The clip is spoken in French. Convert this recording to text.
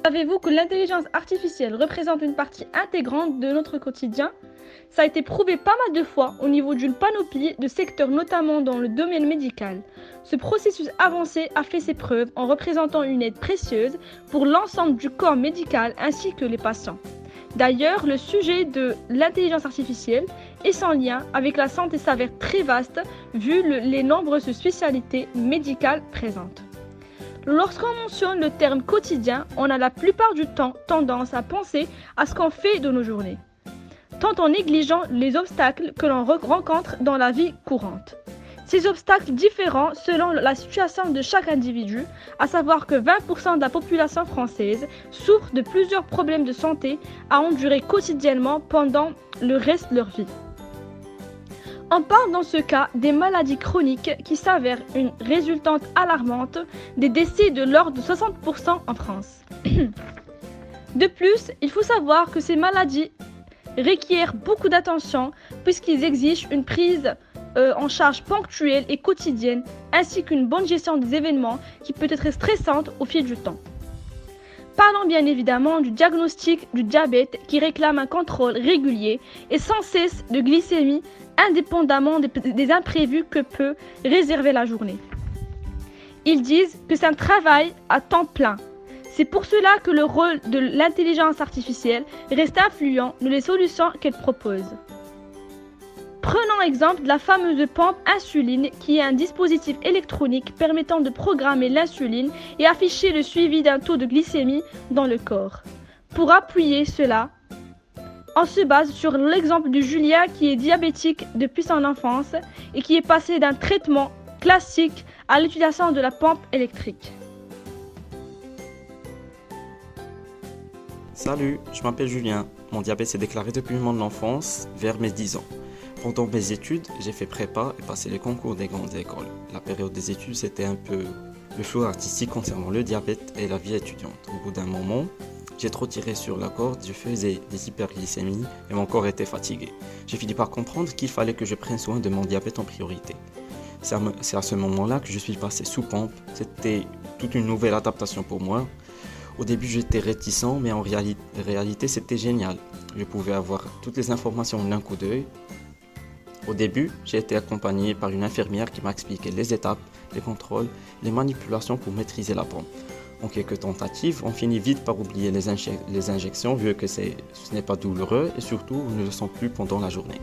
Savez-vous que l'intelligence artificielle représente une partie intégrante de notre quotidien? Ça a été prouvé pas mal de fois au niveau d'une panoplie de secteurs, notamment dans le domaine médical. Ce processus avancé a fait ses preuves en représentant une aide précieuse pour l'ensemble du corps médical ainsi que les patients. D'ailleurs, le sujet de l'intelligence artificielle et son lien avec la santé s'avère très vaste vu les nombreuses spécialités médicales présentes. Lorsqu'on mentionne le terme quotidien, on a la plupart du temps tendance à penser à ce qu'on fait de nos journées, tout en négligeant les obstacles que l'on rencontre dans la vie courante. Ces obstacles différents selon la situation de chaque individu, à savoir que 20% de la population française souffre de plusieurs problèmes de santé à endurer quotidiennement pendant le reste de leur vie. On parle dans ce cas des maladies chroniques qui s'avèrent une résultante alarmante des décès de l'ordre de 60% en France. De plus, il faut savoir que ces maladies requièrent beaucoup d'attention puisqu'ils exigent une prise en charge ponctuelle et quotidienne ainsi qu'une bonne gestion des événements qui peut être stressante au fil du temps. Parlons bien évidemment du diagnostic du diabète qui réclame un contrôle régulier et sans cesse de glycémie indépendamment des imprévus que peut réserver la journée. Ils disent que c'est un travail à temps plein. C'est pour cela que le rôle de l'intelligence artificielle reste influent dans les solutions qu'elle propose. Prenons exemple de la fameuse pompe insuline qui est un dispositif électronique permettant de programmer l'insuline et afficher le suivi d'un taux de glycémie dans le corps. Pour appuyer cela, on se base sur l'exemple de Julien qui est diabétique depuis son enfance et qui est passé d'un traitement classique à l'utilisation de la pompe électrique. Salut, je m'appelle Julien. Mon diabète s'est déclaré depuis mon enfance, vers mes 10 ans. Pendant mes études, j'ai fait prépa et passé les concours des grandes écoles. La période des études, c'était un peu le flou artistique concernant le diabète et la vie étudiante. Au bout d'un moment, j'ai trop tiré sur la corde, je faisais des hyperglycémies et mon corps était fatigué. J'ai fini par comprendre qu'il fallait que je prenne soin de mon diabète en priorité. C'est à ce moment-là que je suis passé sous pompe. C'était toute une nouvelle adaptation pour moi. Au début, j'étais réticent, mais en réalité, c'était génial. Je pouvais avoir toutes les informations d'un coup d'œil. Au début, j'ai été accompagné par une infirmière qui m'a expliqué les étapes, les contrôles, les manipulations pour maîtriser la pompe. En quelques tentatives, on finit vite par oublier les injections vu que ce n'est pas douloureux et surtout on ne le sent plus pendant la journée.